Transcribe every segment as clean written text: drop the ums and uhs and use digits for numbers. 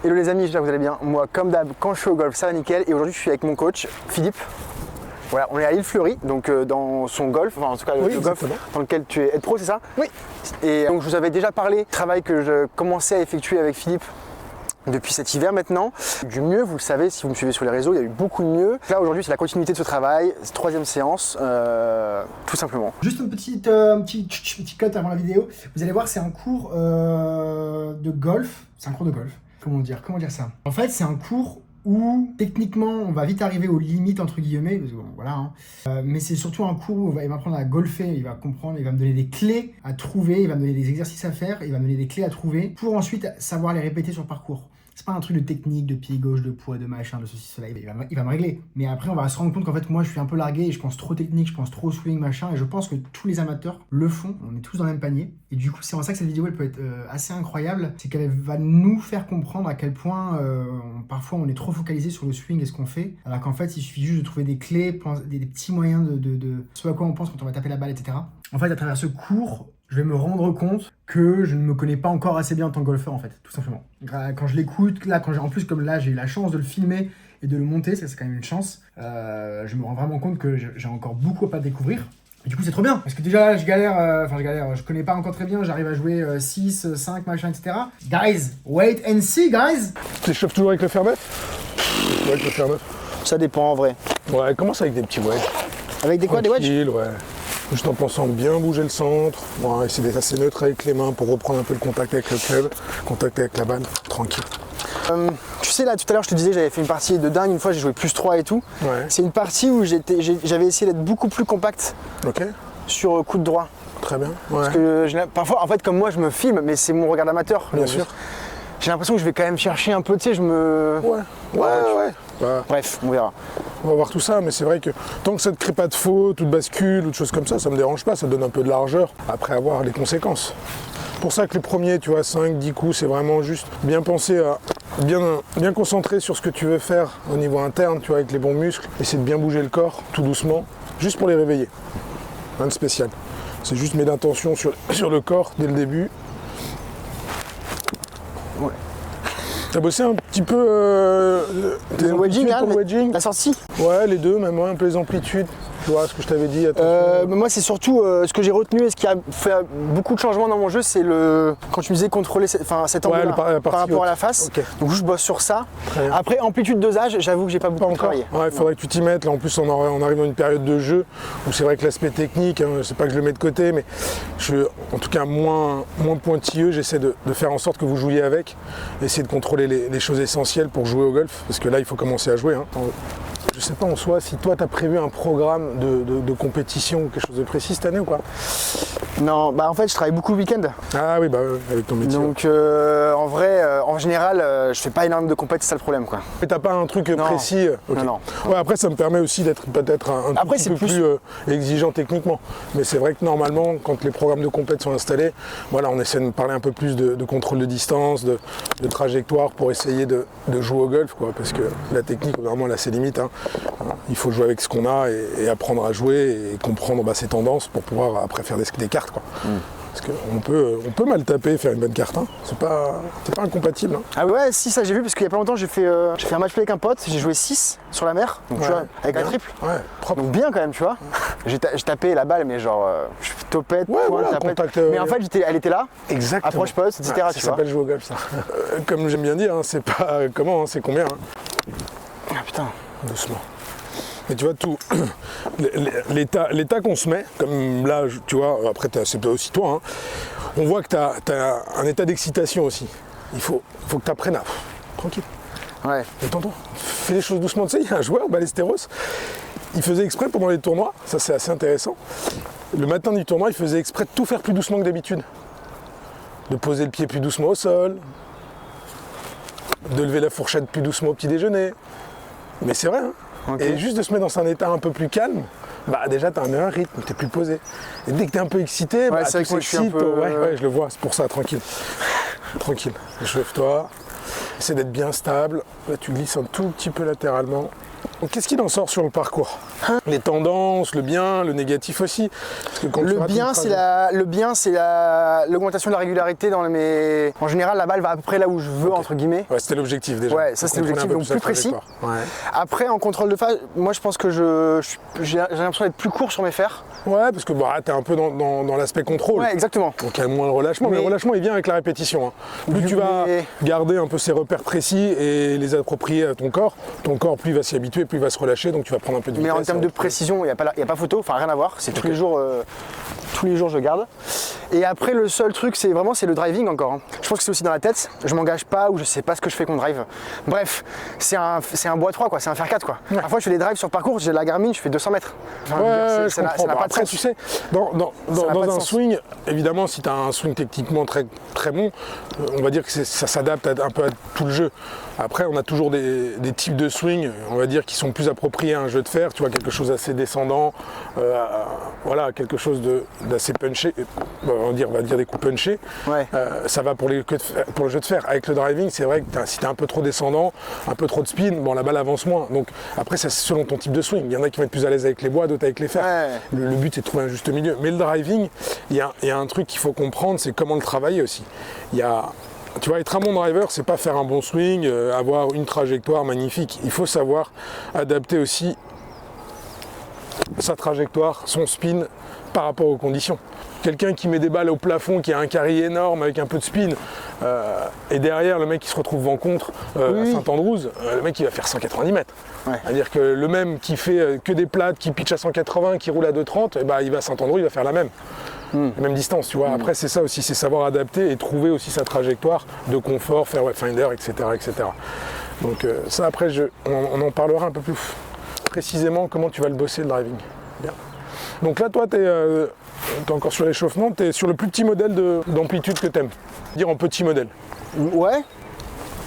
Hello les amis, j'espère que vous allez bien. Moi, comme d'hab, quand je suis au golf, ça va nickel. Et aujourd'hui, je suis avec mon coach, Philippe. Voilà, on est à l'île Fleury, donc dans son golf, enfin en tout cas le golf dans lequel tu es head pro, c'est ça? Oui. Et donc je vous avais déjà parlé du travail que je commençais à effectuer avec Philippe depuis cet hiver maintenant. Du mieux, vous le savez, si vous me suivez sur les réseaux, il y a eu beaucoup de mieux. Là aujourd'hui, c'est la continuité de ce travail, troisième séance, tout simplement. Juste un petit cut avant la vidéo. Vous allez voir, c'est un cours de golf. C'est un cours de golf. Comment dire ça? En fait, c'est un cours où techniquement on va vite arriver aux limites entre guillemets, parce que bon, voilà, hein. Mais c'est surtout un cours où il va apprendre à golfer, il va comprendre, il va me donner des clés à trouver, il va me donner des exercices à faire, il va me donner des clés à trouver pour ensuite savoir les répéter sur le parcours. C'est pas un truc de technique, de pied gauche, de poids, de machin, de ceci, cela, il va me régler. Mais après on va se rendre compte qu'en fait moi je suis un peu largué et je pense trop technique, je pense trop swing, machin, et je pense que tous les amateurs le font, on est tous dans le même panier. Et du coup c'est en ça que cette vidéo elle peut être assez incroyable, c'est qu'elle va nous faire comprendre à quel point parfois on est trop focalisé sur le swing et ce qu'on fait, alors qu'en fait il suffit juste de trouver des clés, des petits moyens de ce à quoi on pense quand on va taper la balle, etc. En fait à travers ce cours, je vais me rendre compte que je ne me connais pas encore assez bien en tant que golfeur, en fait, tout simplement. Quand je l'écoute, là, en plus, comme là, j'ai eu la chance de le filmer et de le monter, ça c'est quand même une chance, je me rends vraiment compte que j'ai encore beaucoup à découvrir. Et du coup, c'est trop bien, parce que déjà, je galère, je connais pas encore très bien, j'arrive à jouer 6, 5, machin, etc. Guys, wait and see, guys! Tu t'échauffes toujours avec le fer neuf? Ouais, avec le fer neuf. Ça dépend en vrai. Ouais, commence avec des petits wedges. Avec des quoi, des wedges? Ouais. Juste en pensant bien bouger le centre, ouais, essayer d'être assez neutre avec les mains pour reprendre un peu le contact avec le club, contact avec la balle, tranquille. Tu sais là tout à l'heure je te disais j'avais fait une partie de dingue, une fois j'ai joué +3 et tout. Ouais. C'est une partie où j'avais essayé d'être beaucoup plus compact Ok, sur coup de droit. très bien. Ouais. Parce que parfois en fait comme moi je me filme mais c'est mon regard d'amateur. Bien Donc, sûr. J'ai l'impression que je vais quand même chercher un peu, tu sais, Ouais. Bah, Bref, on verra. on va voir tout ça, mais c'est vrai que tant que ça ne crée pas de faute ou de bascule ou de choses comme ça me dérange pas, ça donne un peu de largeur après avoir les conséquences. C'est pour ça que les premiers, tu vois, 5, 10 coups, c'est vraiment juste bien penser à bien concentrer sur ce que tu veux faire au niveau interne, tu vois, avec les bons muscles, essayer de bien bouger le corps, tout doucement, juste pour les réveiller. Rien de spécial. C'est juste mettre l'intention sur le corps dès le début. Ouais. T'as bossé un petit peu tes Le wedging, amplitudes là, pour le wedging? la sortie. Ouais, les deux, même un peu les amplitudes. Tu vois ce que je t'avais dit, Moi c'est surtout ce que j'ai retenu et ce qui a fait beaucoup de changements dans mon jeu, c'est quand tu me disais contrôler cet angle par rapport à la face. Okay. Donc je bosse sur ça. Après amplitude dosage, j'avoue que j'ai pas beaucoup travaillé. Ouais, il faudrait que tu t'y mettes. Là en plus on arrive dans une période de jeu où c'est vrai que l'aspect technique, hein, c'est pas que je le mets de côté, mais je suis en tout cas moins pointilleux. J'essaie de faire en sorte que vous jouiez avec, essayer de contrôler les choses essentielles pour jouer au golf, parce que là il faut commencer à jouer. Hein. Je sais pas en soi si toi tu as prévu un programme de compétition ou quelque chose de précis cette année ou pas? Non, bah en fait je travaille beaucoup le week-end. Ah oui, bah avec ton métier. Donc en vrai, en général, je fais pas énormément de compétitions, c'est ça le problème quoi. Mais t'as pas un truc précis? Okay. Non. Ouais, après ça me permet aussi d'être peut-être un tout petit peu plus exigeant techniquement. Mais c'est vrai que normalement, quand les programmes de compète sont installés, voilà, on essaie de parler un peu plus de contrôle de distance, de trajectoire pour essayer de jouer au golf, quoi. Parce que la technique, vraiment, elle a ses limites. Hein. Il faut jouer avec ce qu'on a et apprendre à jouer et comprendre ses tendances pour pouvoir après faire des cartes, quoi. Parce qu'on peut mal taper et faire une bonne carte, hein. C'est pas incompatible. Hein. Ah ouais, si, ça j'ai vu parce qu'il y a pas longtemps j'ai fait un match play avec un pote, j'ai joué 6 sur la mer, donc, tu vois, avec un triple. Ouais, propre. Donc bien quand même, tu vois. J'ai tapé la balle, mais genre, je topette, voilà, tapette. contact, mais en fait, elle était là, exactement. approche poste, etc. Ça s'appelle jouer au golf, ça. Comme j'aime bien dire, hein, c'est pas comment, hein, c'est combien. Hein. Ah putain. Doucement. Mais tu vois, tout l'état qu'on se met, comme là, tu vois, après c'est aussi toi, hein, on voit que tu as un état d'excitation aussi. Il faut que tu apprennes à... Tranquille. Ouais. Détends-toi. Fais les choses doucement. Tu sais, il y a un joueur, Ballesteros, il faisait exprès pendant les tournois, ça c'est assez intéressant. Le matin du tournoi, il faisait exprès de tout faire plus doucement que d'habitude. De poser le pied plus doucement au sol, de lever la fourchette plus doucement au petit déjeuner. Mais c'est vrai, hein. Okay. Et juste de se mettre dans un état un peu plus calme, bah déjà tu as un meilleur rythme, tu es plus posé. Et dès que tu es un peu excité, ouais, c'est vrai que moi je suis un peu... Ouais, je le vois, c'est pour ça, tranquille. Tranquille, échauffe-toi, essaie d'être bien stable. Là tu glisses un tout petit peu latéralement, Donc, qu'est-ce qu'il en sort sur le parcours? Les tendances, le bien, le négatif aussi. Parce que quand Le bien, c'est l'augmentation de la régularité dans mes. En général, la balle va à peu près là où je veux, entre guillemets. Ouais, c'était l'objectif déjà. Ouais, ça c'était l'objectif, donc plus précis. Ouais. Après, en contrôle de phase, moi je pense que j'ai l'impression d'être plus court sur mes fers. Ouais, parce que t'es un peu dans l'aspect contrôle. Ouais, exactement. Donc il y a moins le relâchement, mais le relâchement il vient avec la répétition. Hein. Plus tu vas garder un peu ces repères précis et les approprier à ton corps plus il va s'y habituer, plus il va se relâcher, donc tu vas prendre un peu de vitesse. Mais en termes de précision, il n'y a pas photo, enfin rien à voir, c'est tous les jours je garde. Et après le seul truc c'est le driving encore. Hein. Je pense que c'est aussi dans la tête, je m'engage pas ou je sais pas ce que je fais qu'on drive. Bref, c'est un bois 3 quoi, c'est un fer 4 quoi. Ouais. Parfois je fais des drives sur parcours, j'ai la Garmin, je fais 200 mètres. Enfin, ouais, ça n'a pas de après, sens. tu sais, dans un swing, évidemment, si tu as un swing techniquement très, très bon, on va dire que ça s'adapte un peu à tout le jeu. Après, on a toujours des types de swing, on va dire, qui sont plus appropriés à un jeu de fer. Tu vois, quelque chose assez descendant, voilà, quelque chose d'assez punché. On va dire des coups punchés. Ouais. Ça va pour le jeu de fer. Avec le driving, c'est vrai que si tu es un peu trop descendant, un peu trop de spin, bon, la balle avance moins. Donc après, c'est selon ton type de swing. Il y en a qui vont être plus à l'aise avec les bois, d'autres avec les fers. Ouais. Le but, c'est de trouver un juste milieu. Mais le driving, il y a un truc qu'il faut comprendre, c'est comment le travailler aussi. Tu vois, être un bon driver, c'est pas faire un bon swing, avoir une trajectoire magnifique. Il faut savoir adapter aussi sa trajectoire, son spin par rapport aux conditions. Quelqu'un qui met des balles au plafond, qui a un carry énorme avec un peu de spin, et derrière le mec qui se retrouve vent contre à Saint-Andrews, le mec il va faire 190 mètres. Ouais. C'est-à-dire que le même qui fait que des plates, qui pitch à 180, qui roule à 230, il va à Saint-Andrews, il va faire la même. La même distance, tu vois. Après, c'est ça aussi, c'est savoir adapter et trouver aussi sa trajectoire de confort, faire wayfinder, etc. etc. Donc ça, après, on en parlera un peu plus précisément comment tu vas le bosser, le driving. Bien. Donc là, toi, tu es encore sur l'échauffement, tu es sur le plus petit modèle d'amplitude que tu aimes. Dire en petit modèle. Ouais.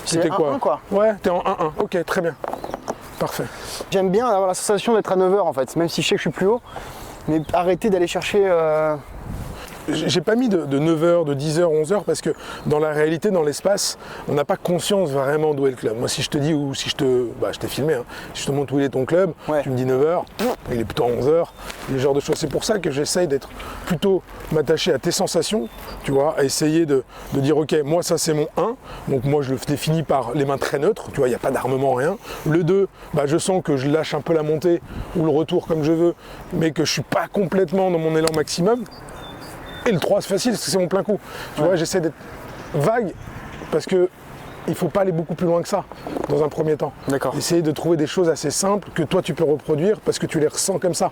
C'était quoi? 1-1 quoi. Ouais, tu es en 1-1. Ok, très bien. Parfait. J'aime bien avoir la sensation d'être à 9h en fait, même si je sais que je suis plus haut. Mais arrêter d'aller chercher... J'ai pas mis de 9h, de 10h, 11h parce que dans la réalité, dans l'espace, on n'a pas conscience vraiment d'où est le club. Moi, si je te dis, ou si je t'ai filmé, hein, si je te montre où il est ton club, ouais. Tu me dis 9h, il est plutôt à 11h, les genres de choses. C'est pour ça que j'essaye d'être plutôt m'attacher à tes sensations, tu vois, à essayer de dire, ok, moi ça c'est mon 1, donc moi je le définis par les mains très neutres, tu vois, il n'y a pas d'armement, rien. Le 2, je sens que je lâche un peu la montée ou le retour comme je veux, mais que je suis pas complètement dans mon élan maximum. Et le 3, c'est facile, parce que c'est mon plein coup. Tu vois, j'essaie d'être vague, parce que il ne faut pas aller beaucoup plus loin que ça, dans un premier temps. D'accord. Essayer de trouver des choses assez simples que toi, tu peux reproduire, parce que tu les ressens comme ça.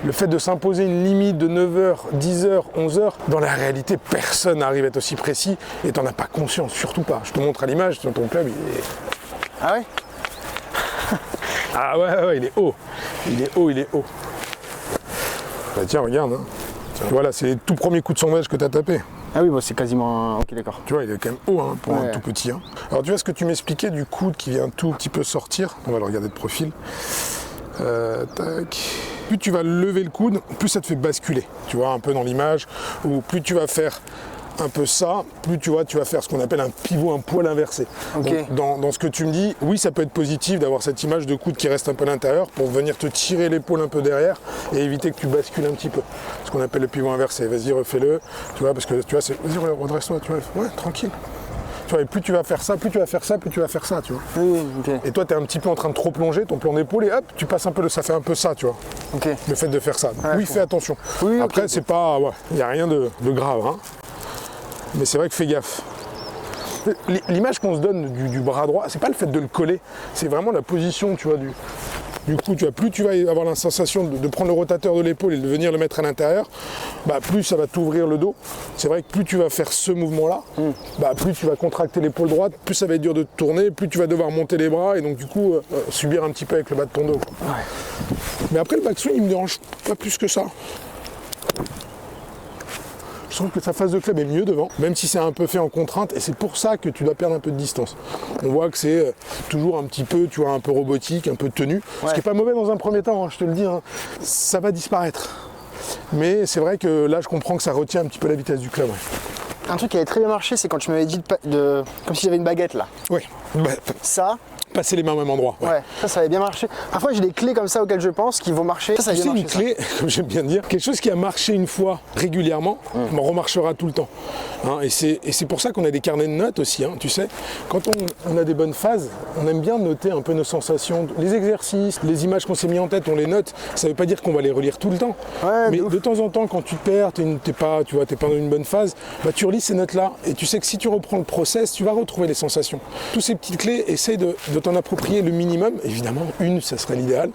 Le fait de s'imposer une limite de 9h, 10h, 11h, dans la réalité, personne n'arrive à être aussi précis, et tu n'en as pas conscience, surtout pas. Je te montre à l'image, dans ton club, il est... Ah ouais? Ah ouais, il est haut. Il est haut, il est haut. Bah tiens, regarde, hein. Voilà, c'est le tout premier coup de sondage que tu as tapé. Ah oui, c'est quasiment... Ok, d'accord. Tu vois, il est quand même haut hein, pour un tout petit. Hein. Alors tu vois ce que tu m'expliquais du coude qui vient tout petit peu sortir. On va le regarder de profil. Tac. Plus tu vas lever le coude, plus ça te fait basculer. Tu vois, un peu dans l'image. Ou plus tu vas faire un peu ça, plus tu vas faire ce qu'on appelle un pivot, un poil inversé. Okay. Donc, dans ce que tu me dis, oui, ça peut être positif d'avoir cette image de coude qui reste un peu à l'intérieur pour venir te tirer l'épaule un peu derrière et éviter que tu bascules un petit peu. Ce qu'on appelle le pivot inversé. Vas-y, refais-le. Tu vois, parce que tu vois, vas-y, redresse-toi, tu vois. Ouais, tranquille. Tu vois, et plus tu vas faire ça, plus tu vas faire ça, plus tu vas faire ça, tu vois. Oui, ok. Et toi, tu es un petit peu en train de trop plonger, ton plan d'épaule, et hop, tu passes un peu, ça fait un peu ça, tu vois. Ok. Le fait de faire ça. Donc, oui, fais attention. Oui, après, okay, c'est pas... Il n'y a rien de grave, hein. Mais c'est vrai que fais gaffe. L'image qu'on se donne du bras droit, c'est pas le fait de le coller, c'est vraiment la position, tu vois, du coup, tu vois, plus tu vas avoir la sensation de prendre le rotateur de l'épaule et de venir le mettre à l'intérieur, plus ça va t'ouvrir le dos. C'est vrai que plus tu vas faire ce mouvement-là, plus tu vas contracter l'épaule droite, plus ça va être dur de te tourner, plus tu vas devoir monter les bras et donc du coup subir un petit peu avec le bas de ton dos. Ouais. Mais après le backswing, il me dérange pas plus que ça. Je trouve que sa phase de club est mieux devant, même si c'est un peu fait en contrainte, et c'est pour ça que tu dois perdre un peu de distance. On voit que c'est toujours un petit peu, tu vois, un peu robotique, un peu tenu, ce qui n'est pas mauvais dans un premier temps, hein, je te le dis, hein. Ça va disparaître. Mais c'est vrai que là, je comprends que ça retient un petit peu la vitesse du club. Ouais. Un truc qui avait très bien marché, c'est quand tu m'avais dit comme si j'avais une baguette là. Oui. Bah, Ça, passer les mains au même endroit. ouais, ça avait bien marché. Parfois, j'ai des clés comme ça auxquelles je pense qui vont marcher. Ça Tu avait bien sais, marché. une clé, comme j'aime bien dire, quelque chose qui a marché une fois régulièrement, remarchera tout le temps. Hein, et c'est pour ça qu'on a des carnets de notes aussi. Hein, tu sais, quand on a des bonnes phases, on aime bien noter un peu nos sensations, les exercices, les images qu'on s'est mis en tête, on les note. Ça ne veut pas dire qu'on va les relire tout le temps. Ouais, mais de ouf. de temps en temps, quand tu te perds, t'es pas dans une bonne phase, bah, tu relis ces notes-là et tu sais que si tu reprends le process, tu vas retrouver les sensations. Toutes ces petites clés, essaye de t'en approprier le minimum. Évidemment, une, ça serait l'idéal.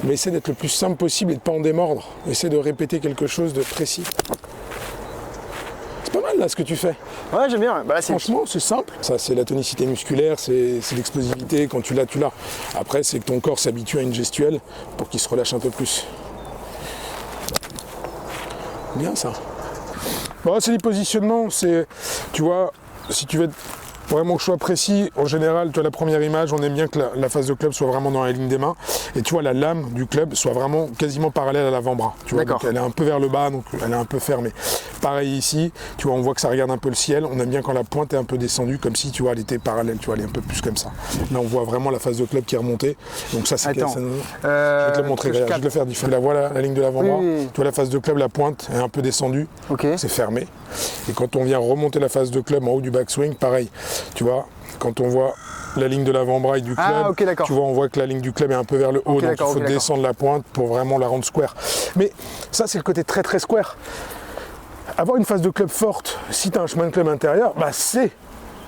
Mais essaie d'être le plus simple possible et de ne pas en démordre. Essaie de répéter quelque chose de précis. C'est pas mal là ce que tu fais. Ouais, j'aime bien. Bah, là, Franchement, c'est simple. Ça, c'est la tonicité musculaire, c'est l'explosivité. Quand tu l'as, tu l'as. Après, c'est que ton corps s'habitue à une gestuelle pour qu'il se relâche un peu plus. Bien ça. Bon, c'est des positionnements. Tu vois, si tu veux être vraiment que je sois précis, en général, tu vois, la première image, on aime bien que la face de club soit vraiment dans la ligne des mains. Et tu vois, la lame du club soit vraiment quasiment parallèle à l'avant-bras. Tu vois, donc elle est un peu vers le bas, donc elle est un peu fermée. Pareil ici, tu vois, on voit que ça regarde un peu le ciel. On aime bien quand la pointe est un peu descendue, comme si, tu vois, elle était parallèle, tu vois, elle est un peu plus comme ça. Là, on voit vraiment la face de club qui est remontée. Donc ça, c'est... Je vais te le montrer, je vais te le faire différent. Là, voilà la ligne de l'avant-bras. Oui. Tu vois, la face de club, la pointe est un peu descendue. Okay. C'est fermé. Et quand on vient remonter la face de club en haut du backswing, pareil. Tu vois, quand on voit la ligne de l'avant-bras et du club, tu vois, on voit que la ligne du club est un peu vers le haut, donc il faut descendre la pointe pour vraiment la rendre square. Mais ça, c'est le côté très très square. Avoir une face de club forte, si tu as un chemin de club intérieur, bah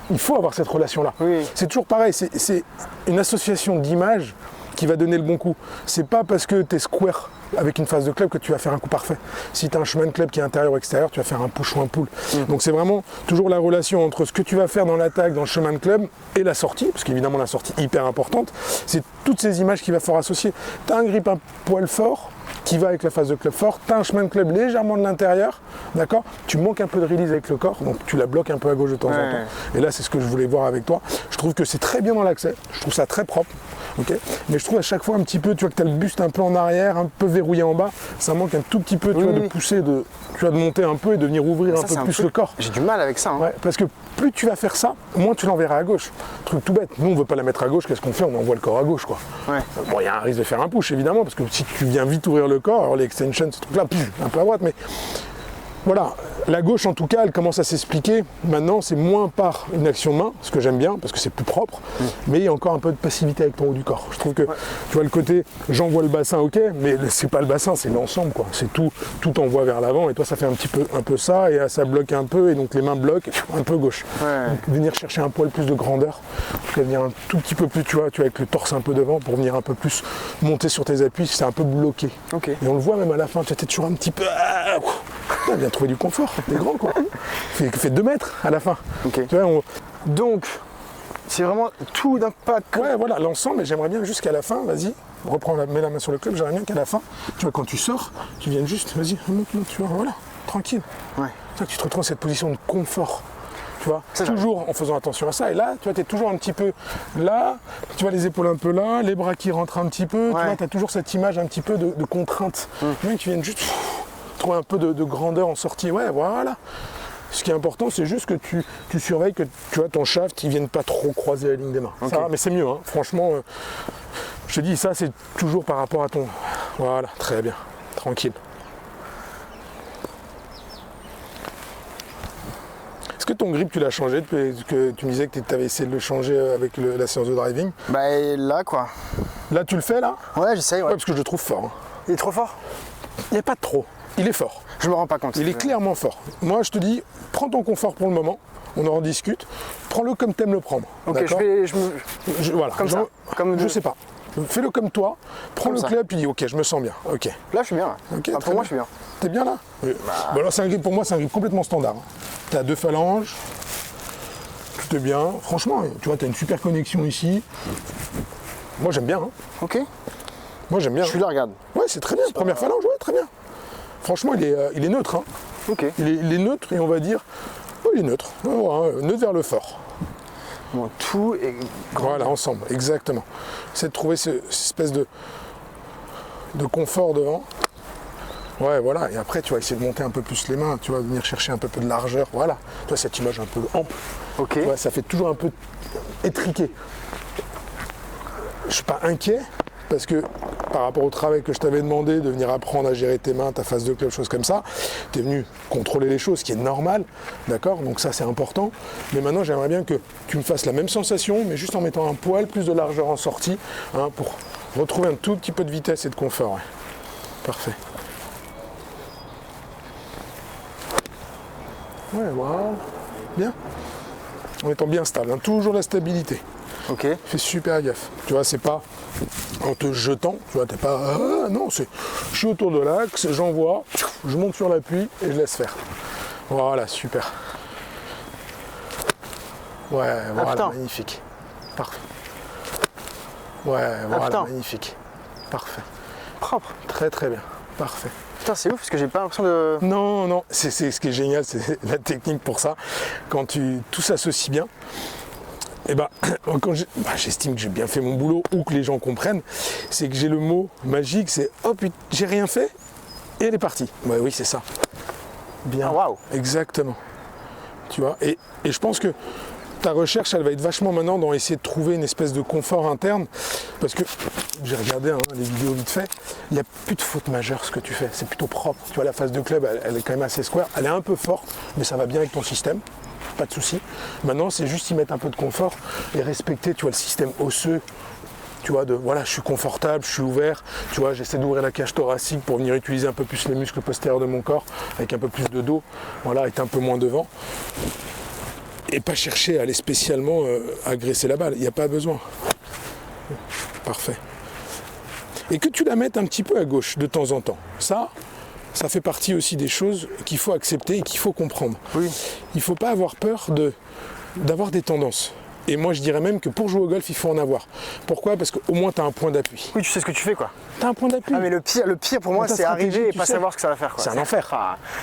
il faut avoir cette relation-là. Oui. C'est toujours pareil, c'est une association d'images qui va donner le bon coup. C'est pas parce que tu es square avec une phase de club que tu vas faire un coup parfait. Si tu as un chemin de club qui est intérieur ou extérieur, tu vas faire un push ou un pull. Donc c'est vraiment toujours la relation entre ce que tu vas faire dans l'attaque, dans le chemin de club et la sortie, parce qu'évidemment la sortie est hyper importante, c'est toutes ces images qu'il va falloir associer. Tu as un grip un poil fort qui va avec la phase de club fort, tu as un chemin de club légèrement de l'intérieur, d'accord, tu manques un peu de release avec le corps, donc tu la bloques un peu à gauche de temps en temps. Et là c'est ce que je voulais voir avec toi. Je trouve que c'est très bien dans l'accès, je trouve ça très propre. Okay, mais je trouve à chaque fois un petit peu, tu vois, que tu as le buste un peu en arrière, un peu verrouillé en bas, ça manque un tout petit peu, tu vois, de pousser, de monter un peu et de venir ouvrir un peu plus le corps. J'ai du mal avec ça. Hein. Ouais, parce que plus tu vas faire ça, moins tu l'enverras à gauche. Truc tout bête, nous on veut pas la mettre à gauche, qu'est-ce qu'on fait? On envoie le corps à gauche, quoi. Ouais. Bon, il y a un risque de faire un push évidemment, parce que si tu viens vite ouvrir le corps, alors les extensions, ce truc-là, un peu à droite, mais voilà, la gauche en tout cas, elle commence à s'expliquer. Maintenant, c'est moins par une action de main, ce que j'aime bien, parce que c'est plus propre, mais il y a encore un peu de passivité avec ton haut du corps. Je trouve que, tu vois, le côté, j'envoie le bassin, ok, mais c'est pas le bassin, c'est l'ensemble, quoi. C'est tout envoie vers l'avant, et toi, ça fait un peu ça, et ça bloque un peu, et donc les mains bloquent un peu gauche. Ouais. Donc, venir chercher un poil plus de grandeur, pour venir un tout petit peu plus, tu vois, avec le torse un peu devant, pour venir un peu plus monter sur tes appuis, c'est un peu bloqué. Okay. Et on le voit même à la fin, tu es toujours un petit peu... Tu as bien trouvé du confort, t'es grand, quoi. Fait 2 mètres à la fin. Okay. Tu vois, donc, c'est vraiment tout d'un pas. Ouais, voilà, l'ensemble, et j'aimerais bien jusqu'à la fin, vas-y, mets la main sur le club, j'aimerais bien qu'à la fin, tu vois, quand tu sors, tu viennes juste, vas-y, monte, tu vois, voilà, tranquille. Ouais. Tu vois, que tu te retrouves dans cette position de confort. Tu vois, toujours en faisant attention à ça. Et là, tu vois, tu es toujours un petit peu là, tu vois, les épaules un peu là, les bras qui rentrent un petit peu, tu vois, tu as toujours cette image un petit peu de contrainte. Même tu viennes juste trouver un peu de grandeur en sortie. Ouais, voilà. Ce qui est important, c'est juste que tu surveilles que tu vois, ton shaft ne vienne pas trop croiser la ligne des mains. Okay. Ça, mais c'est mieux, hein. Franchement, je te dis, ça, c'est toujours par rapport à ton... Voilà, très bien, tranquille. Est-ce que ton grip, tu l'as changé depuis que tu me disais que tu avais essayé de le changer avec la séance de driving? Bah là, quoi. Là, tu le fais, là? Ouais, j'essaye, ouais. Parce que je le trouve fort. Hein. Il est trop fort? Il n'y a pas de trop. Il est fort. Je me rends pas compte. Il est clairement fort. Moi, je te dis, prends ton confort pour le moment. On en rediscute. Prends-le comme tu aimes le prendre. Ok, voilà. Comme ça. Je sais pas. Fais-le comme toi. Prends le club et dis, ok, je me sens bien. Ok. Là, je suis bien. Okay, pour moi, je suis bien. T'es bien là? Oui. Bon, alors, pour moi, c'est un grip complètement standard. Tu as 2 phalanges. Tout est bien. Franchement, tu vois, tu as une super connexion ici. Moi, j'aime bien. Hein. Ok. Moi, j'aime bien. Je suis là, regarde. Ouais, c'est très bien. Première phalange, ouais, très bien. Franchement, il est neutre. Hein. Ok. Il est neutre et on va dire, oh, il est neutre. Voilà, neutre vers le fort. Bon, tout est grand. Voilà, ensemble, exactement. C'est de trouver cette espèce de confort devant. Ouais, voilà. Et après, tu vas essayer de monter un peu plus les mains. Tu vas venir chercher un peu de largeur. Voilà. Tu vois, cette image un peu ample. Ok. Tu vois, ça fait toujours un peu étriqué. Je suis pas inquiet parce que par rapport au travail que je t'avais demandé de venir apprendre à gérer tes mains, ta phase de club, choses comme ça, tu es venu contrôler les choses, ce qui est normal, d'accord? Donc ça c'est important. Mais maintenant j'aimerais bien que tu me fasses la même sensation, mais juste en mettant un poil plus de largeur en sortie, hein, pour retrouver un tout petit peu de vitesse et de confort. Ouais. Parfait. Ouais, voilà. Bien. En étant bien stable, hein, toujours la stabilité. Ok. Fais super gaffe. Tu vois, c'est pas en te jetant, tu vois, t'es pas. Non, c'est. Je suis autour de l'axe, j'envoie, je monte sur l'appui et je laisse faire. Voilà, super. Ouais, voilà, putain. magnifique. Parfait. Ouais, voilà, putain. magnifique. Parfait. Propre. Très très bien. Parfait. Putain, c'est ouf parce que j'ai pas l'impression de. Non, non, c'est ce qui est génial, c'est la technique pour ça. Quand tout s'associe bien, et quand j'estime que j'ai bien fait mon boulot ou que les gens comprennent, c'est que j'ai le mot magique, c'est hop, j'ai rien fait et elle est partie. Ouais, oui, c'est ça. Bien. Ah, waouh. Exactement. Tu vois, et je pense que ta recherche, elle va être vachement maintenant dans essayer de trouver une espèce de confort interne, parce que j'ai regardé les vidéos vite fait, il n'y a plus de faute majeure ce que tu fais, c'est plutôt propre. Tu vois, la phase de club, elle est quand même assez square, elle est un peu forte, mais ça va bien avec ton système, pas de souci. Maintenant, c'est juste y mettre un peu de confort et respecter, tu vois, le système osseux. Tu vois, voilà, je suis confortable, je suis ouvert, tu vois, j'essaie d'ouvrir la cage thoracique pour venir utiliser un peu plus les muscles postérieurs de mon corps, avec un peu plus de dos, voilà, être un peu moins devant. Et pas chercher à aller spécialement agresser la balle, il n'y a pas besoin. Parfait. Et que tu la mettes un petit peu à gauche de temps en temps. Ça fait partie aussi des choses qu'il faut accepter et qu'il faut comprendre. Oui. Il ne faut pas avoir peur d'avoir des tendances. Et moi je dirais même que pour jouer au golf, il faut en avoir. Pourquoi? Parce qu'au moins tu as un point d'appui. Oui, tu sais ce que tu fais quoi. Tu as un point d'appui. Ah, mais le pire pour moi, c'est arriver et pas savoir ce que ça va faire. C'est un enfer.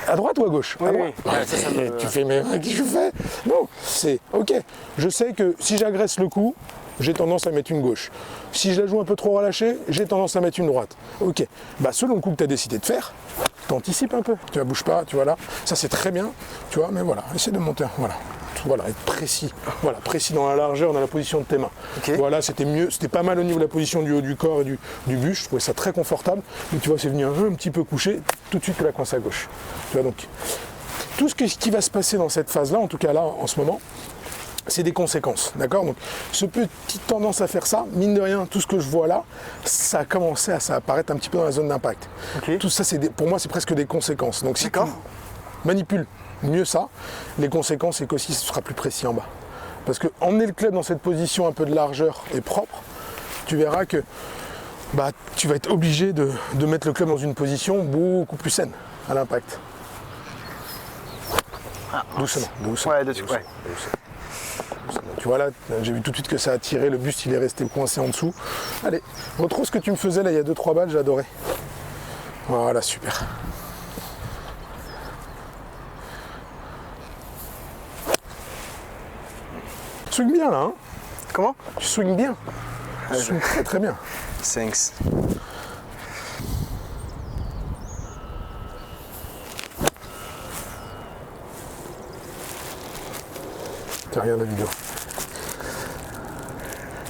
À droite ou à gauche? Oui, à droite. oui. Ouais, ça me... Tu fais, mais qu'est-ce que je fais? Non, c'est ok. Je sais que si j'agresse le coup, j'ai tendance à mettre une gauche. Si je la joue un peu trop relâchée, j'ai tendance à mettre une droite. Ok. Selon le coup que tu as décidé de faire, tu anticipes un peu. Tu ne bouges pas, tu vois là. Ça c'est très bien, tu vois, mais voilà, essaie de monter. Voilà, être précis. Voilà, précis dans la largeur, dans la position de tes mains. Okay. Voilà, c'était mieux, c'était pas mal au niveau de la position du haut du corps et du buste. Je trouvais ça très confortable. Mais tu vois, c'est venu un petit peu couché, tout de suite que la coince à gauche. Tu vois, donc, tout ce qui va se passer dans cette phase-là, en tout cas là, en ce moment, c'est des conséquences, d'accord? Donc, ce petite tendance à faire ça, mine de rien, tout ce que je vois là, ça a commencé à apparaître un petit peu dans la zone d'impact. Okay. Tout ça, pour moi, c'est presque des conséquences. Donc, si tu manipules mieux ça, les conséquences, c'est qu'aussi, ce sera plus précis en bas. Parce que emmener le club dans cette position un peu de largeur et propre, tu verras que tu vas être obligé de mettre le club dans une position beaucoup plus saine à l'impact. Doucement. Ouais, doucement. Tu vois là, j'ai vu tout de suite que ça a tiré, le buste il est resté coincé en dessous. Allez, retrouve ce que tu me faisais là il y a 2-3 balles, j'adorais. Voilà, super. Tu swings bien là, hein? Comment? Tu swings bien. Tu swings très très bien. Thanks. Tu regardes la vidéo.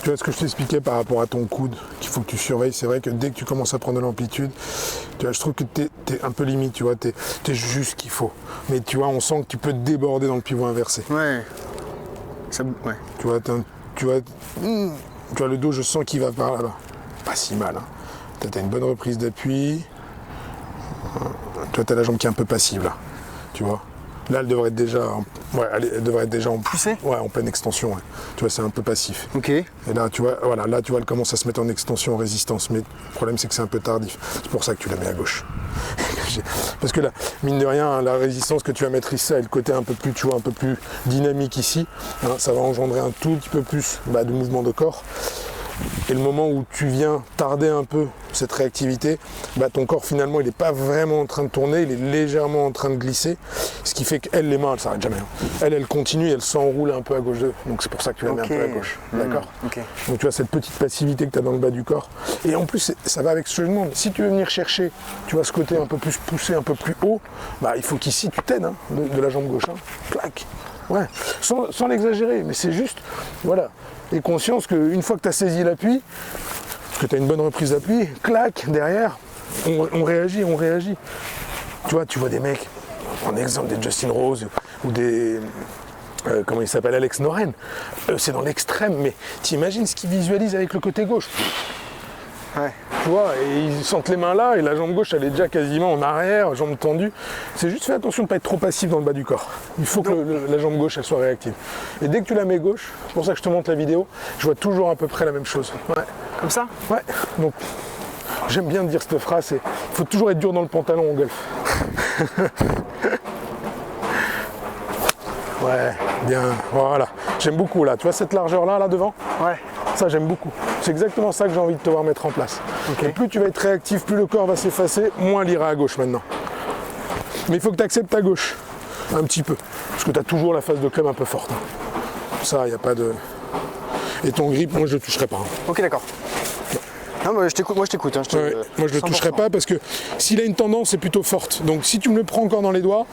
Tu vois ce que je t'expliquais par rapport à ton coude, qu'il faut que tu surveilles. C'est vrai que dès que tu commences à prendre de l'amplitude, tu vois, je trouve que tu es un peu limite, tu vois, tu es juste ce qu'il faut. Mais tu vois, on sent que tu peux te déborder dans le pivot inversé. Ouais. Ouais. Tu vois, le dos, je sens qu'il va par là-bas. Pas si mal. Hein. Tu as une bonne reprise d'appui. Tu as la jambe qui est un peu passive là. Tu vois. Là, elle devrait être déjà en poussée. Ouais, en pleine extension. Ouais. Tu vois, c'est un peu passif. Ok. Et là, tu vois, elle commence à se mettre en extension, en résistance. Mais le problème, c'est que c'est un peu tardif. C'est pour ça que tu la mets à gauche. Parce que là, mine de rien, la résistance que tu vas mettre ici et le côté un peu plus, tu vois, un peu plus dynamique ici, hein, ça va engendrer un tout petit peu plus de mouvement de corps. Et le moment où tu viens tarder un peu cette réactivité, ton corps finalement il n'est pas vraiment en train de tourner, il est légèrement en train de glisser, ce qui fait qu'elle, les mains, elle ne s'arrête jamais. Elle continue, elle s'enroule un peu à gauche d'eux, donc c'est pour ça que tu la mets un peu à gauche. D'accord. Okay. Donc tu vois cette petite passivité que tu as dans le bas du corps. Et en plus, ça va avec ce que je demande. Si tu veux venir chercher, tu vois, ce côté un peu plus poussé, un peu plus haut, il faut qu'ici tu t'aides de la jambe gauche. Hein. Clac. Ouais, sans l'exagérer, mais c'est juste, voilà. Et conscience qu'une fois que tu as saisi l'appui, que tu as une bonne reprise d'appui, clac, derrière, on réagit. Tu vois, tu vois des mecs, en exemple des Justin Rose ou des... comment il s'appelle, Alex Noren. C'est dans l'extrême, mais t'imagines ce qu'ils visualisent avec le côté gauche. Ouais. Tu vois, et ils sentent les mains là, et la jambe gauche, elle est déjà quasiment en arrière, jambe tendue. C'est juste, fais attention de ne pas être trop passif dans le bas du corps. Il faut que la jambe gauche, elle soit réactive. Et dès que tu la mets gauche, c'est pour ça que je te montre la vidéo, je vois toujours à peu près la même chose. Ouais. Comme ça? Ouais. Donc, j'aime bien dire cette phrase, il faut toujours être dur dans le pantalon au golf. Ouais, bien, voilà. J'aime beaucoup là, tu vois cette largeur là devant? Ouais. Ça j'aime beaucoup. C'est exactement ça que j'ai envie de te voir mettre en place. Okay. Et plus tu vas être réactif, plus le corps va s'effacer, moins il ira à gauche maintenant. Mais il faut que tu acceptes ta gauche, un petit peu. Parce que tu as toujours la phase de club un peu forte. Ça, il n'y a pas de... Et ton grip, moi je ne le toucherai pas. Ok, d'accord. Non, moi je t'écoute. Hein, ouais, moi je le toucherai pas parce que s'il a une tendance, c'est plutôt forte. Donc si tu me le prends encore dans les doigts,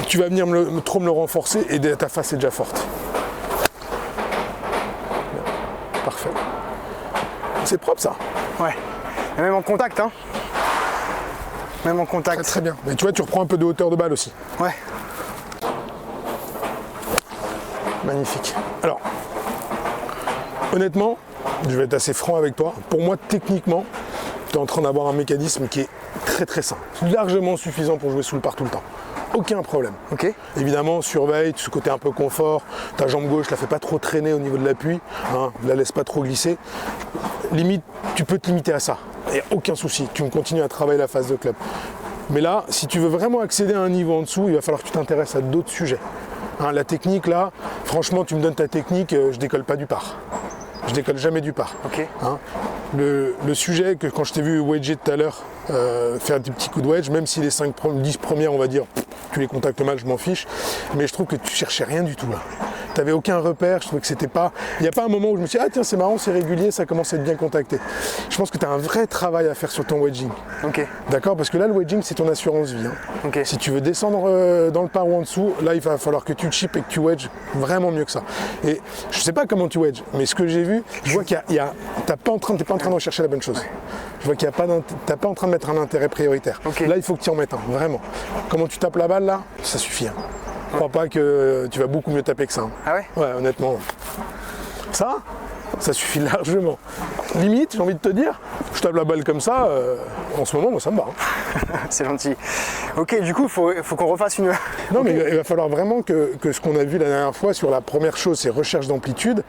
tu vas venir trop me le renforcer et ta face est déjà forte. Parfait. C'est propre ça. Ouais. Et même en contact, hein. Même en contact. Très bien. Mais tu vois, tu reprends un peu de hauteur de balle aussi. Ouais. Magnifique. Alors, honnêtement, je vais être assez franc avec toi. Pour moi, techniquement, tu es en train d'avoir un mécanisme qui est très très sain. Largement suffisant pour jouer sous le par tout le temps. Aucun problème. Ok. Évidemment, surveille ce côté un peu confort. Ta jambe gauche, la fais pas trop traîner au niveau de l'appui. Hein, la laisse pas trop glisser. Limite, tu peux te limiter à ça. Il n'y a aucun souci. Tu continues à travailler la phase de club. Mais là, si tu veux vraiment accéder à un niveau en dessous, il va falloir que tu t'intéresses à d'autres sujets. Hein, la technique, là, franchement, tu me donnes ta technique, je décolle pas du par. Je décolle jamais du par. Okay. Hein, le sujet que quand je t'ai vu wedger tout à l'heure, faire des petits coups de wedge, même si les 10 premières, on va dire, tu les contactes mal, je m'en fiche, mais je trouve que tu cherchais rien du tout là. Tu n'avais aucun repère, je trouvais que c'était pas... Il n'y a pas un moment où je me suis dit, ah tiens, c'est marrant, c'est régulier, ça commence à être bien contacté. Je pense que tu as un vrai travail à faire sur ton wedging. Okay. D'accord? Parce que là, le wedging, c'est ton assurance vie. Hein. Okay. Si tu veux descendre dans le par ou en dessous, là, il va falloir que tu chips et que tu wedges vraiment mieux que ça. Et je sais pas comment tu wedges, mais ce que j'ai vu, je vois qu'il y a... T'es pas en train de rechercher la bonne chose. Ouais. Je vois qu'il n'y a pas t'es pas en train de mettre un intérêt prioritaire. Okay. Là, il faut que tu en mettes un, vraiment. Comment tu tapes la balle, là, ça suffit. Hein. Je crois pas que tu vas beaucoup mieux taper que ça. Hein. Ah ouais? Ouais, honnêtement. Ça suffit largement. Limite, j'ai envie de te dire, je tape la balle comme ça, en ce moment, moi, ça me va. Hein. C'est gentil. Ok, du coup, il faut qu'on refasse une... Non, okay. Mais il va falloir vraiment que ce qu'on a vu la dernière fois sur la première chose, c'est recherche d'amplitude,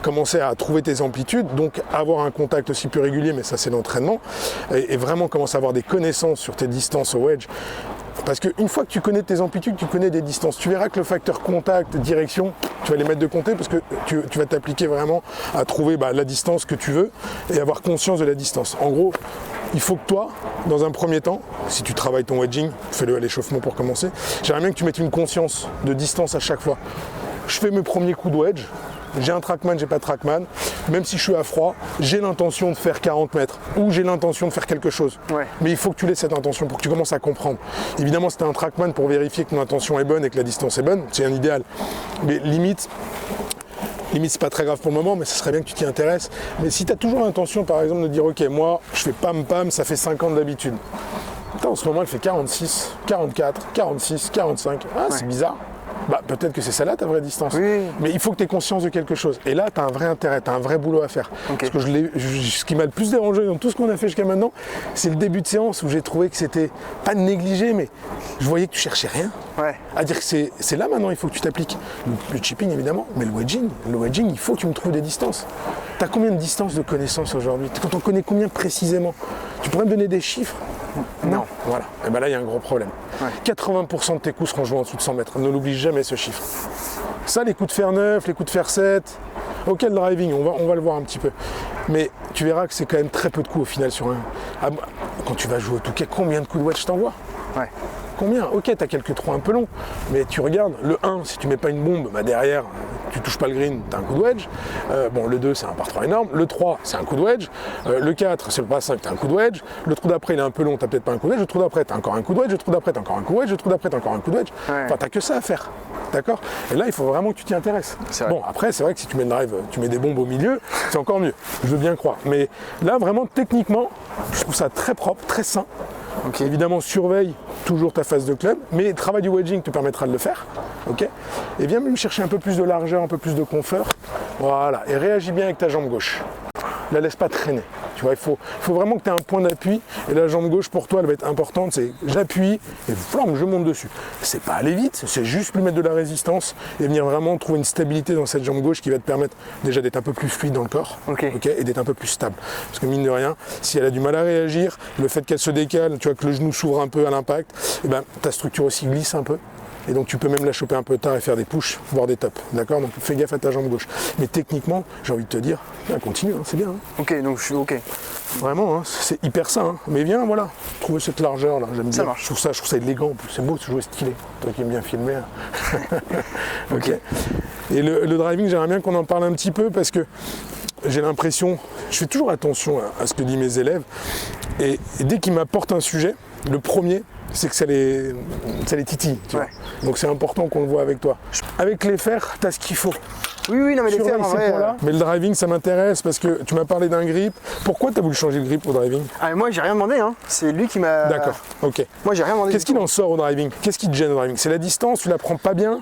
commencer à trouver tes amplitudes, donc avoir un contact aussi plus régulier, mais ça, c'est l'entraînement, et vraiment commencer à avoir des connaissances sur tes distances au wedge. Parce qu'une fois que tu connais tes amplitudes, tu connais des distances. Tu verras que le facteur contact, direction, tu vas les mettre de côté parce que tu vas t'appliquer vraiment à trouver la distance que tu veux et avoir conscience de la distance. En gros, il faut que toi, dans un premier temps, si tu travailles ton wedging, fais-le à l'échauffement pour commencer, j'aimerais bien que tu mettes une conscience de distance à chaque fois. Je fais mes premiers coups de wedge. J'ai un trackman, j'ai pas de trackman. Même si je suis à froid, j'ai l'intention de faire 40 mètres ou j'ai l'intention de faire quelque chose. Ouais. Mais il faut que tu laisses cette intention pour que tu commences à comprendre. Évidemment, c'était un trackman pour vérifier que ton intention est bonne et que la distance est bonne. C'est un idéal. Mais limite, c'est pas très grave pour le moment, mais ce serait bien que tu t'y intéresses. Mais si tu as toujours l'intention, par exemple, de dire « Ok, moi, je fais pam-pam, ça fait 50 d'habitude. » En ce moment, elle fait 46, 44, 46, 45. Ah, ouais. C'est bizarre. Peut-être que c'est celle-là ta vraie distance. Oui. Mais il faut que tu aies conscience de quelque chose. Et là, tu as un vrai intérêt, tu as un vrai boulot à faire. Okay. Parce que ce qui m'a le plus dérangé dans tout ce qu'on a fait jusqu'à maintenant, c'est le début de séance où j'ai trouvé que c'était pas négligé, mais je voyais que tu cherchais rien. Ouais. À dire que c'est là maintenant, il faut que tu t'appliques. Le chipping, évidemment, mais le wedging, il faut que tu me trouves des distances. Tu as combien de distances de connaissances aujourd'hui? Quand on connaît combien précisément? Tu pourrais me donner des chiffres? Non. Voilà. Et là, il y a un gros problème. Ouais. 80% de tes coups seront joués en dessous de 100 mètres. Ne l'oublie jamais ce chiffre. Ça, les coups de fer 9, les coups de fer 7, ok, le driving, on va le voir un petit peu. Mais tu verras que c'est quand même très peu de coups au final sur un. Quand tu vas jouer au Touquet, combien de coups de wedge je t'envoie? Ouais. Combien? Ok, tu as quelques trous un peu longs, mais tu regardes, le 1, si tu mets pas une bombe, derrière, tu touches pas le green, tu as un coup de wedge. Le 2, c'est un par 3 énorme. Le 3, c'est un coup de wedge. Le 4, c'est le par 5, tu as un coup de wedge. Le trou d'après, il est un peu long, tu peut-être pas un coup de wedge. Le trou d'après, tu as encore un coup de wedge. Le trou d'après, tu as encore un coup de wedge. Le trou d'après, tu as encore un coup de wedge. Ouais. Enfin, tu que ça à faire. D'accord? Et là, il faut vraiment que tu t'y intéresses. Bon, après, c'est vrai que si tu mets le drive, tu mets des bombes au milieu, c'est encore mieux. Je veux bien croire. Mais là, vraiment, techniquement, je trouve ça très propre, très sain. Okay. Évidemment, surveille toujours ta phase de club, mais le travail du wedging te permettra de le faire. Okay, et viens même chercher un peu plus de largeur, un peu plus de confort. Voilà. Et réagis bien avec ta jambe gauche. La laisse pas traîner. Tu vois, il faut vraiment que tu aies un point d'appui. Et la jambe gauche, pour toi, elle va être importante. C'est j'appuie et flam, je monte dessus. C'est pas aller vite, c'est juste lui mettre de la résistance et venir vraiment trouver une stabilité dans cette jambe gauche qui va te permettre déjà d'être un peu plus fluide dans le corps, okay, et d'être un peu plus stable. Parce que mine de rien, si elle a du mal à réagir, le fait qu'elle se décale, tu vois, que le genou s'ouvre un peu à l'impact, et ben, ta structure aussi glisse un peu. Et donc tu peux même la choper un peu tard et faire des pushs, voire des tops. D'accord? Donc fais gaffe à ta jambe gauche. Mais techniquement, j'ai envie de te dire, continue, hein, c'est bien. Hein. Ok, donc je suis ok. Vraiment, hein, c'est hyper sain. Hein. Mais viens, voilà, trouver cette largeur là, j'aime bien. Marche. Je trouve ça élégant, c'est beau de se jouer stylé. Toi qui aimes bien filmer. Hein. Ok. Et le driving, j'aimerais bien qu'on en parle un petit peu parce que j'ai l'impression, je fais toujours attention à ce que disent mes élèves. Et dès qu'ils m'apportent un sujet, le premier, c'est que ça les titille. Tu vois. Donc c'est important qu'on le voit avec toi. Avec les fers, tu as ce qu'il faut. Oui, non, mais les fers, en vrai. Mais le driving, ça m'intéresse parce que tu m'as parlé d'un grip. Pourquoi tu as voulu changer le grip au driving? Ah, moi, j'ai rien demandé. Hein. C'est lui qui m'a. D'accord, ok. Moi, j'ai rien demandé. Qu'est-ce qu'il en sort au driving? Qu'est-ce qui te gêne au driving? C'est la distance, tu la prends pas bien?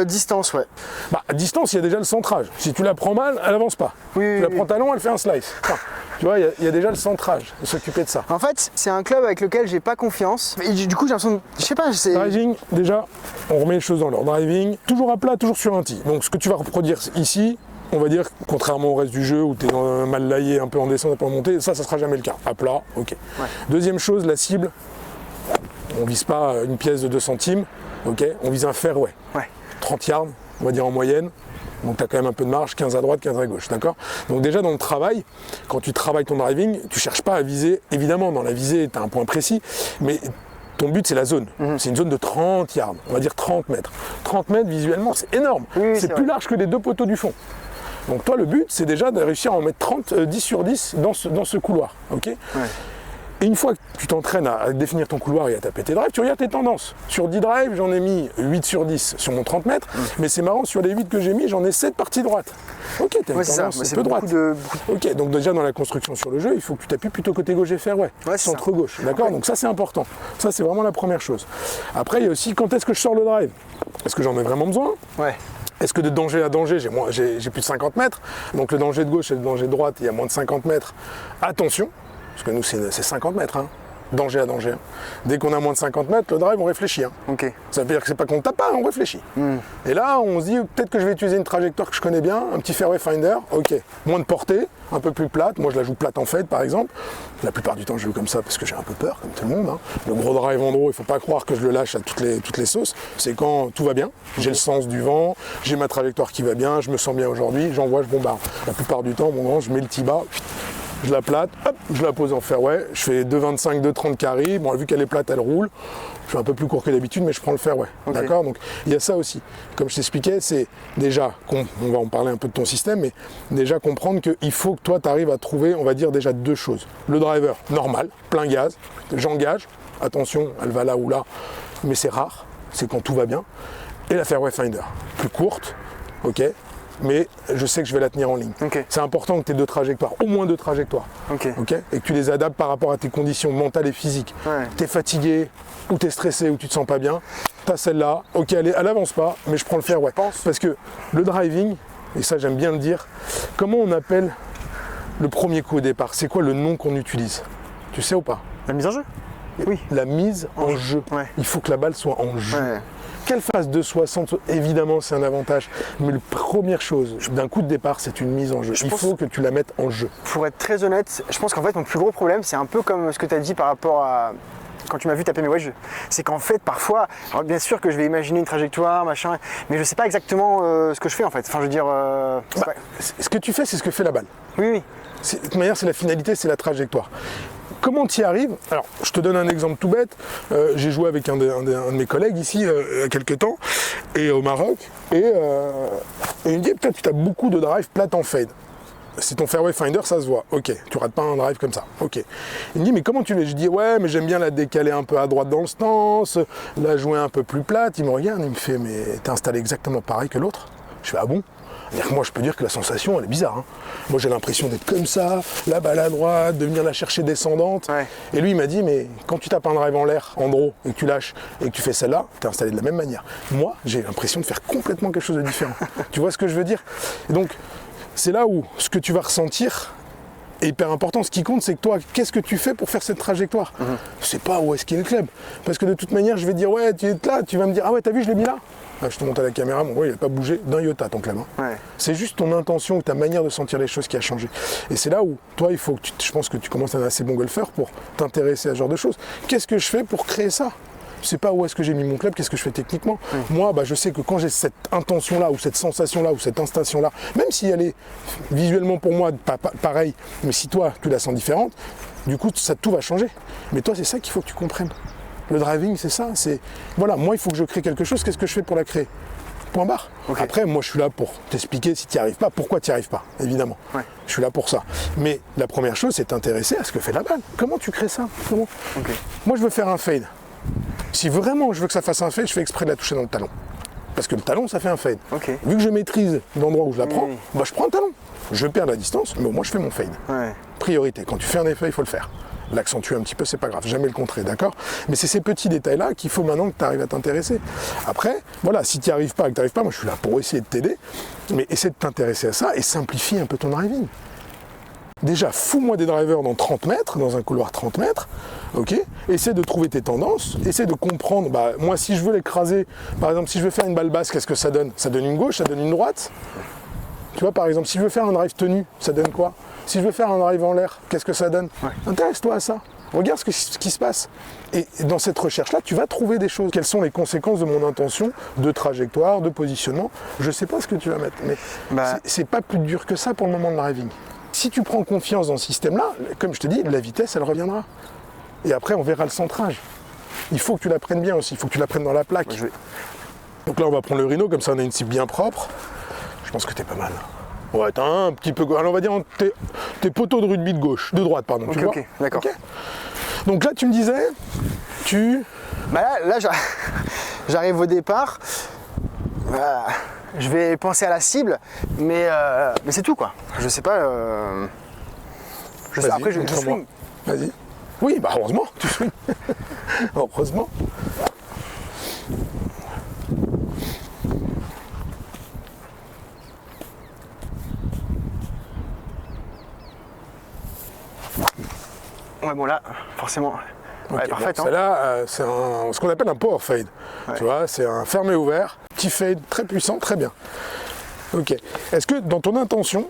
Distance, ouais. Bah, à distance, il y a déjà le centrage. Si tu la prends mal, elle avance pas. Oui, tu la prends talon, elle fait un slice. Enfin, tu vois, il y a déjà le centrage, de s'occuper de ça. En fait, c'est un club avec lequel j'ai pas confiance. Et du coup, j'ai l'impression, je sais pas, c'est. Driving, déjà, on remet les choses dans l'ordre. Driving, toujours à plat, toujours sur un tee. Donc, ce que tu vas reproduire ici, on va dire, contrairement au reste du jeu où tu es mal laillé, un peu en descente, un peu en montée, ça sera jamais le cas. À plat, ok. Ouais. Deuxième chose, la cible, on vise pas une pièce de 2 centimes, ok. On vise un fairway. Ouais. 30 yards, on va dire en moyenne. Donc tu as quand même un peu de marge, 15 à droite, 15 à gauche, d'accord? Donc déjà dans le travail, quand tu travailles ton driving, tu cherches pas à viser, évidemment dans la visée tu as un point précis, mais ton but c'est la zone. C'est une zone de 30 yards, on va dire 30 mètres. 30 mètres visuellement c'est énorme, c'est plus large que les 2 poteaux du fond. Donc toi le but c'est déjà de réussir à en mettre 10 sur 10 dans ce couloir, ok? Et une fois que tu t'entraînes à définir ton couloir et à taper tes drives, tu regardes tes tendances. Sur 10 drives, j'en ai mis 8 sur 10 sur mon 30 mètres, mais c'est marrant, sur les 8 que j'ai mis, j'en ai 7 parties droite. Ok, t'as une tendance un peu droite. Ok, donc déjà dans la construction sur le jeu, il faut que tu t'appuies plutôt côté gauche et fairway, centre-gauche, d'accord? Donc ça c'est important. Ça c'est vraiment la première chose. Après, il y a aussi quand est-ce que je sors le drive? Est-ce que j'en ai vraiment besoin? Est-ce que de danger à danger, j'ai plus de 50 mètres, donc le danger de gauche et le danger de droite, il y a moins de 50 mètres. Attention, parce que nous c'est 50 mètres, hein. Danger à danger. Hein. Dès qu'on a moins de 50 mètres, le drive on réfléchit. Hein. Okay. Ça veut dire que c'est pas qu'on tape pas, on réfléchit. Et là on se dit peut-être que je vais utiliser une trajectoire que je connais bien, un petit fairway finder, ok. Moins de portée, un peu plus plate, moi je la joue plate en fade par exemple. La plupart du temps je joue comme ça parce que j'ai un peu peur, comme tout le monde. Hein. Le gros drive en draw, il faut pas croire que je le lâche à toutes les sauces. C'est quand tout va bien, j'ai le sens du vent, j'ai ma trajectoire qui va bien, je me sens bien aujourd'hui, j'envoie, je bombarde. La plupart du temps, je mets le tee-bas, je la plate, hop, je la pose en fairway, je fais 2,25, 2,30 carry. Bon, vu qu'elle est plate, elle roule. Je fais un peu plus court que d'habitude, mais je prends le fairway. Okay. D'accord? Donc, il y a ça aussi. Comme je t'expliquais, c'est déjà, on va en parler un peu de ton système, mais déjà comprendre qu'il faut que toi, tu arrives à trouver, on va dire déjà 2 choses. Le driver, normal, plein gaz, j'engage. Attention, elle va là ou là, mais c'est rare. C'est quand tout va bien. Et la fairway finder, plus courte, ok? Mais je sais que je vais la tenir en ligne. Okay. C'est important que tu aies 2 trajectoires, au moins 2 trajectoires. Okay. Et que tu les adaptes par rapport à tes conditions mentales et physiques. Tu es fatigué, ou tu es stressé, ou tu te sens pas bien, tu as celle-là, ok, elle avance pas, mais je prends le fairway. Parce que le driving, et ça j'aime bien le dire, comment on appelle le premier coup au départ? C'est quoi le nom qu'on utilise? Tu sais ou pas? La mise en jeu? Oui. La mise en jeu. Ouais. Il faut que la balle soit en jeu. Ouais. Qu'elle fasse 2,60, évidemment c'est un avantage, mais la première chose d'un coup de départ c'est une mise en jeu. Il faut que tu la mettes en jeu. Pour être très honnête, je pense qu'en fait mon plus gros problème c'est un peu comme ce que tu as dit par rapport à quand tu m'as vu taper mes wedges. C'est qu'en fait parfois, alors bien sûr que je vais imaginer une trajectoire, machin, mais je sais pas exactement ce que je fais en fait. Enfin je veux dire... ce que tu fais c'est ce que fait la balle. Oui. De toute manière c'est la finalité, c'est la trajectoire. Comment tu y arrives? Alors, je te donne un exemple tout bête. J'ai joué avec un de mes collègues ici il y a quelques temps, et au Maroc, et il me dit, putain, tu as beaucoup de drive plate en fade. c'est ton fairway finder, ça se voit. Ok, tu rates pas un drive comme ça. Ok. Il me dit, mais comment tu fais? Je dis, ouais, mais j'aime bien la décaler un peu à droite dans le stance, la jouer un peu plus plate. Il me regarde, il me fait, mais t'es installé exactement pareil que l'autre? Je fais, ah bon? C'est-à-dire que moi, je peux dire que la sensation, elle est bizarre. Hein. Moi, j'ai l'impression d'être comme ça, la balle à droite, de venir la chercher descendante. Ouais. Et lui, il m'a dit, mais quand tu tapes un drive en l'air, en draw, et que tu lâches, et que tu fais celle-là, t'es installé de la même manière. Moi, j'ai l'impression de faire complètement quelque chose de différent. Tu vois ce que je veux dire? Et donc, c'est là où ce que tu vas ressentir est hyper important. Ce qui compte, c'est que toi, qu'est-ce que tu fais pour faire cette trajectoire? C'est pas où est-ce qu'il est le club. Parce que de toute manière, je vais dire, ouais, tu es là, tu vas me dire, ah ouais, t'as vu, je l'ai mis là. Ah, je te montre à la caméra, mon gars, il n'a pas bougé d'un iota ton club. Hein. Ouais. C'est juste ton intention ou ta manière de sentir les choses qui a changé. Et c'est là où, toi, il faut que je pense que tu commences à être un assez bon golfeur pour t'intéresser à ce genre de choses. Qu'est-ce que je fais pour créer ça? Je sais pas où est-ce que j'ai mis mon club, qu'est-ce que je fais techniquement. Moi, je sais que quand j'ai cette intention-là, ou cette sensation-là, ou cette instinction-là, même si elle est visuellement pour moi pareil, mais si toi, tu la sens différente, du coup, tout va changer. Mais toi, c'est ça qu'il faut que tu comprennes. Le driving, c'est ça. C'est voilà, moi, il faut que je crée quelque chose. Qu'est-ce que je fais pour la créer? Point barre. Okay. Après, moi, je suis là pour t'expliquer si tu n'y arrives pas, pourquoi tu n'y arrives pas, évidemment. Ouais. Je suis là pour ça. Mais la première chose, c'est t'intéresser à ce que fait la balle. Comment tu crées ça? Comment Moi, je veux faire un fade. Si vraiment je veux que ça fasse un fade, je fais exprès de la toucher dans le talon. Parce que le talon, ça fait un fade. Vu que je maîtrise l'endroit où je la prends, je prends le talon. Je perds la distance, mais au moins, je fais mon fade. Ouais. Priorité. Quand tu fais un effet, il faut le faire. L'accentuer un petit peu, c'est pas grave, jamais le contrer, d'accord? Mais c'est ces petits détails-là qu'il faut maintenant que tu arrives à t'intéresser. Après, voilà, si tu n'y arrives pas, moi je suis là pour essayer de t'aider, mais essaie de t'intéresser à ça et simplifie un peu ton driving. Déjà, fous-moi des drivers dans 30 mètres, dans un couloir 30 mètres, ok? Essaie de trouver tes tendances, essaie de comprendre, moi si je veux l'écraser, par exemple, si je veux faire une balle basse, qu'est-ce que ça donne? Ça donne une gauche, ça donne une droite? Tu vois, par exemple, si je veux faire un drive tenu, ça donne quoi? Si je veux faire un drive en l'air, qu'est-ce que ça donne? Intéresse-toi à ça. Regarde ce qui se passe. Et dans cette recherche-là, tu vas trouver des choses. Quelles sont les conséquences de mon intention, de trajectoire, de positionnement? Je ne sais pas ce que tu vas mettre, mais c'est pas plus dur que ça pour le moment de driving. Si tu prends confiance dans ce système-là, comme je te dis, la vitesse, elle reviendra. Et après, on verra le centrage. Il faut que tu la prennes bien aussi. Il faut que tu la prennes dans la plaque. Donc là, on va prendre le Rhino, comme ça, on a une cible bien propre. Je pense que t'es pas mal. Ouais, t'as un petit peu. Alors on va dire tes poteaux de rugby de droite, pardon. Tu vois d'accord. Donc là, tu me disais, là j'arrive au départ. Je vais penser à la cible, mais c'est tout quoi. Je sais pas. Après, je swing. Vas-y. Oui, heureusement, tu swings. Heureusement. Ouais, bon là, forcément, parfait. Bon, celle-là, c'est ce qu'on appelle un power fade. Tu vois, c'est un fermé ouvert, petit fade très puissant, très bien. Ok. Est-ce que dans ton intention,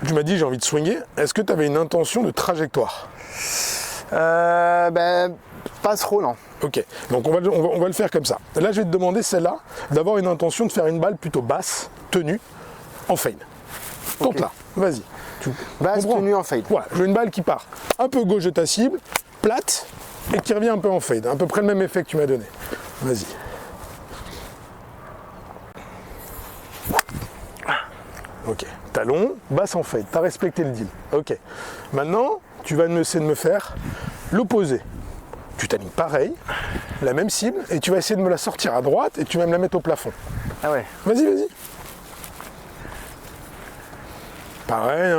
tu m'as dit j'ai envie de swinguer, est-ce que tu avais une intention de trajectoire? Pas trop, non. Ok, donc on va le faire comme ça. Là, je vais te demander celle-là, d'avoir une intention de faire une balle plutôt basse, tenue, en fade. Tente là, vas-y. Basse tenue en fade. Voilà, je veux une balle qui part un peu gauche de ta cible, plate, et qui revient un peu en fade. À peu près le même effet que tu m'as donné. Vas-y. Ok, talon, basse en fade. Tu as respecté le deal. Ok. Maintenant, tu vas essayer de me faire l'opposé. Tu t'alignes pareil, la même cible, et tu vas essayer de me la sortir à droite, et tu vas me la mettre au plafond. Ah ouais. Vas-y. Pareil,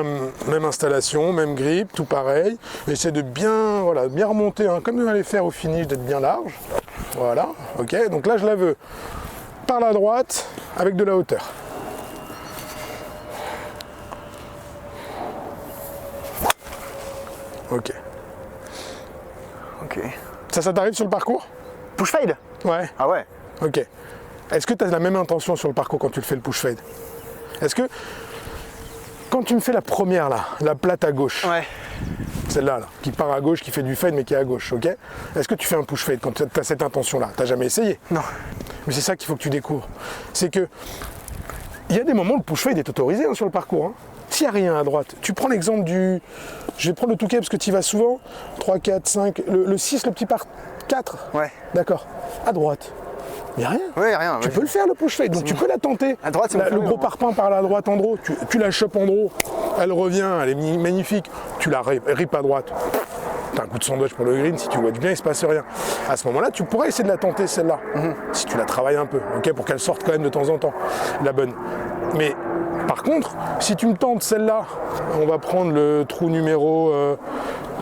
même installation, même grip, tout pareil. Essaie de bien remonter, comme on va les faire au finish, d'être bien large. Voilà, ok. Donc là, je la veux par la droite, avec de la hauteur. Ok. Ça t'arrive sur le parcours? Push fade? Ouais. Ah ouais. Ok. Est-ce que tu as la même intention sur le parcours quand tu le fais le push fade? Est-ce que quand tu me fais la première là, la plate à gauche, celle-là, qui part à gauche, qui fait du fade mais qui est à gauche, ok? Est-ce que tu fais un push fade quand tu as cette intention-là? T'as jamais essayé? Non. Mais c'est ça qu'il faut que tu découvres. C'est que il y a des moments où le push fade est autorisé sur le parcours. Hein. S'il n'y a rien à droite, tu prends l'exemple du... Je vais prendre le touquet parce que tu y vas souvent. 3, 4, 5, le 6, le petit par 4. Ouais. D'accord. À droite. Il n'y a rien. Oui, rien. Tu peux le faire le push fade, donc tu peux la tenter. À droite, c'est le gros parpaing par la droite en draw, tu la chopes en draw elle revient, elle est magnifique, tu la rip à droite, t'as un coup de sandwich pour le green, si tu vois bien, il se passe rien. À ce moment-là, tu pourrais essayer de la tenter celle-là, si tu la travailles un peu, ok, pour qu'elle sorte quand même de temps en temps, la bonne. Mais par contre, si tu me tentes celle-là, on va prendre le trou numéro...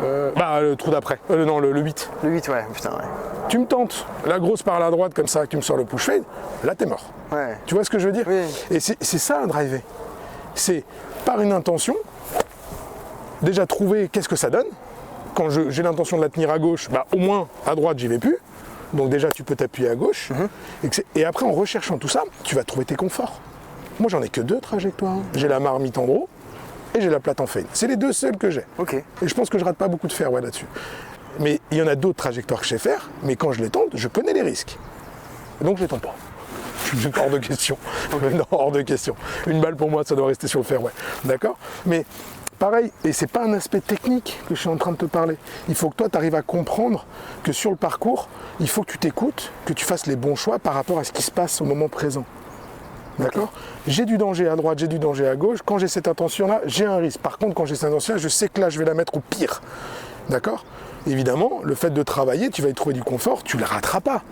le trou d'après, non, le 8. Le 8, ouais, putain, ouais. Tu me tentes la grosse par la droite comme ça, tu me sors le push fade, là t'es mort. Ouais. Tu vois ce que je veux dire? Oui. Et c'est ça un driver. C'est par une intention, déjà trouver qu'est-ce que ça donne. Quand j'ai l'intention de la tenir à gauche, au moins à droite j'y vais plus. Donc déjà tu peux t'appuyer à gauche. Et après en recherchant tout ça, tu vas trouver tes conforts. Moi j'en ai que 2 trajectoires. J'ai la marmite en draw et j'ai la plate en fade. C'est les 2 seuls que j'ai. Ok. Et je pense que je rate pas beaucoup de fairway là-dessus. Mais il y en a d'autres trajectoires que je sais faire, mais quand je les tente, je connais les risques. Donc je les tente pas. Hors de question. Non, hors de question. Une balle pour moi, ça doit rester sur le fairway. D'accord? Mais pareil, et c'est pas un aspect technique que je suis en train de te parler. Il faut que toi, tu arrives à comprendre que sur le parcours, il faut que tu t'écoutes, que tu fasses les bons choix par rapport à ce qui se passe au moment présent. D'accord? J'ai du danger à droite, j'ai du danger à gauche. Quand j'ai cette intention-là, j'ai un risque. Par contre, quand j'ai cette intention-là, je sais que là, je vais la mettre au pire. D'accord? Évidemment, le fait de travailler, tu vas y trouver du confort, tu ne les rateras pas.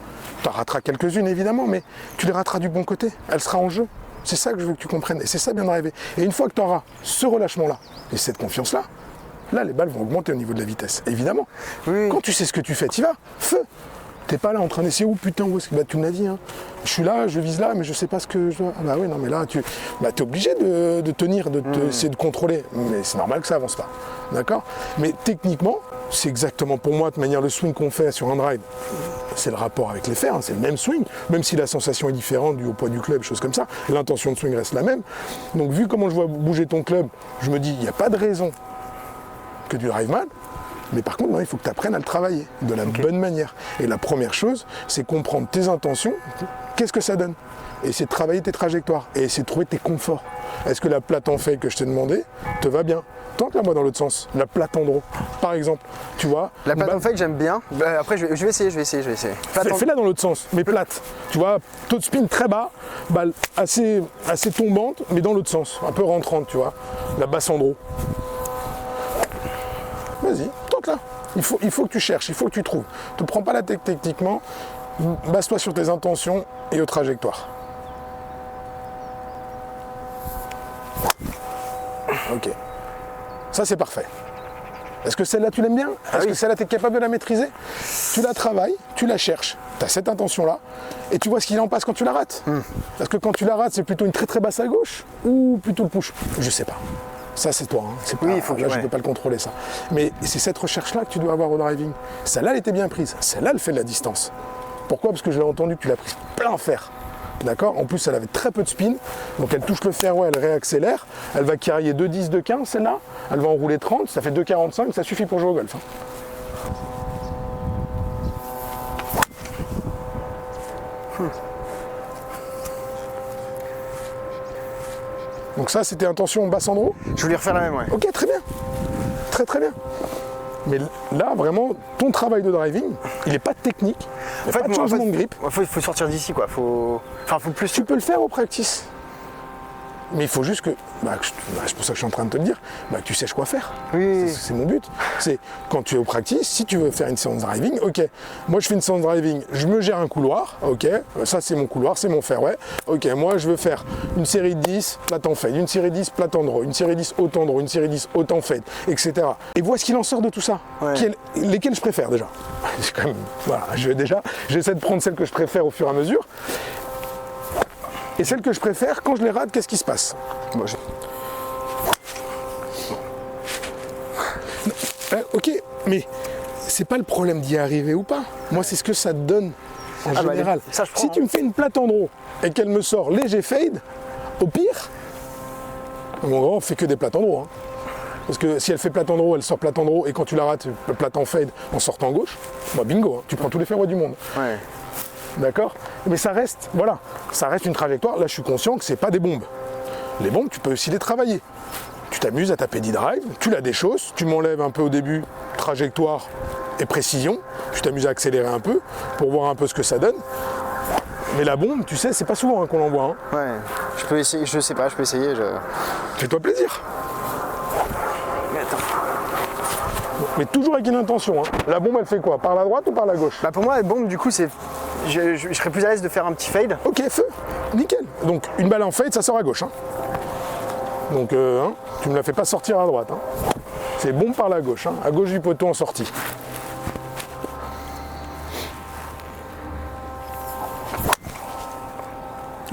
Tu en rateras quelques-unes, évidemment, mais tu les rateras du bon côté. Elle sera en jeu. C'est ça que je veux que tu comprennes. Et c'est ça bien d'arriver. Et une fois que tu auras ce relâchement-là et cette confiance-là, là, les balles vont augmenter au niveau de la vitesse. Évidemment. Oui. Quand tu sais ce que tu fais, tu y vas. Feu. T'es pas là en train d'essayer où putain où est-ce que tu me l'as dit hein. Je suis là, je vise là, mais je sais pas ce que je dois. Ah bah oui non mais là tu es obligé de tenir, essayer de contrôler. Mais c'est normal que ça avance pas. D'accord? Mais techniquement, c'est exactement pour moi de manière le swing qu'on fait sur un drive. C'est le rapport avec les fers, hein, c'est le même swing, même si la sensation est différente due au poids du club, choses comme ça, l'intention de swing reste la même. Donc vu comment je vois bouger ton club, je me dis il n'y a pas de raison que tu drives mal. Mais par contre, non, il faut que tu apprennes à le travailler de la bonne manière. Et la première chose, c'est comprendre tes intentions, qu'est-ce que ça donne. Et c'est de travailler tes trajectoires et essayer de trouver tes conforts. Est-ce que la plate en fade que je t'ai demandé te va bien? Tente-la moi dans l'autre sens, la plate en draw, par exemple. Tu vois? La plate en fade, j'aime bien. Après, je vais essayer. Fais-la dans l'autre sens, mais plate. Tu vois, taux de spin très bas, balle assez tombante, mais dans l'autre sens, un peu rentrante, tu vois. La basse en draw. Vas-y, tente-la. Il faut que tu cherches, il faut que tu trouves. Ne te prends pas la tête techniquement, base-toi sur tes intentions et aux trajectoires. Ok. Ça, c'est parfait. Est-ce que celle-là, tu l'aimes bien? Est-ce que celle-là, tu es capable de la maîtriser? Tu la travailles, tu la cherches, tu as cette intention-là, et tu vois ce qu'il en passe quand tu la rates. Est-ce que quand tu la rates, c'est plutôt une très très basse à gauche ou plutôt le push? Je sais pas. Ça, c'est toi. Hein. C'est pas, oui, il faut que, là, je ne peux pas le contrôler, ça. Mais c'est cette recherche-là que tu dois avoir au driving. Celle-là, elle était bien prise. Celle-là, elle fait de la distance. Pourquoi? Parce que je l'ai entendu que tu l'as prise plein fer. D'accord? En plus, elle avait très peu de spin. Donc, elle touche le fairway, elle réaccélère. Elle va carrier 2,10, 2,15, celle-là. Elle va enrouler 30. Ça fait 2,45. Ça suffit pour jouer au golf. Hein. Donc ça, c'était intention basse en draw? Je voulais refaire la même, ouais. Ok, très bien. Très très bien. Mais là, vraiment, ton travail de driving, il n'est pas technique. Il n'y a pas de changement de grip. Il faut sortir d'ici, quoi. Faut plus... Tu peux le faire au practice. Mais il faut juste que, c'est pour ça que je suis en train de te le dire, que tu saches quoi faire. Oui. C'est mon but. C'est quand tu es au practice, si tu veux faire une séance driving, ok, moi je fais une séance driving, je me gère un couloir, ok, ça c'est mon couloir, c'est mon fairway, ok, moi je veux faire une série de 10, plate en fade, une série de 10, plate en draw, une série de 10, haute en draw, une série de 10, haute en fade, etc. Et vois ce qu'il en sort de tout ça. Ouais. Lesquels je préfère déjà. Quand même, voilà, j'essaie de prendre celles que je préfère au fur et à mesure. Et celles que je préfère, quand je les rate, qu'est-ce qui se passe? Ok, mais c'est pas le problème d'y arriver ou pas. Moi, c'est ce que ça te donne en général. Si tu me fais une plate en draw et qu'elle me sort léger fade, au pire, mon grand, on fait que des plates en draw. Hein. Parce que si elle fait plate en draw, elle sort plate en draw, et quand tu la rates, plate en fade en sortant gauche, bingo, hein, tu prends tous les fairways du monde. Ouais. D'accord? Mais ça reste, voilà, ça reste une trajectoire. Là, je suis conscient que c'est pas des bombes. Les bombes, tu peux aussi les travailler. Tu t'amuses à taper d-drive, tu la déchausses, tu m'enlèves un peu au début trajectoire et précision. Tu t'amuses à accélérer un peu pour voir un peu ce que ça donne. Mais la bombe, tu sais, c'est pas souvent qu'on l'envoie. Hein. Ouais, je peux essayer, je sais pas, je peux essayer. Fais-toi plaisir. Mais toujours avec une intention. Hein. La bombe, elle fait quoi? Par la droite ou par la gauche? Bah pour moi, la bombe, du coup, c'est. Je serais plus à l'aise de faire un petit fade. Ok, feu, nickel. Donc une balle en fade, ça sort à gauche. Hein. Donc hein, tu ne la fais pas sortir à droite. Hein. C'est bombe par la gauche, hein, à gauche du poteau en sortie.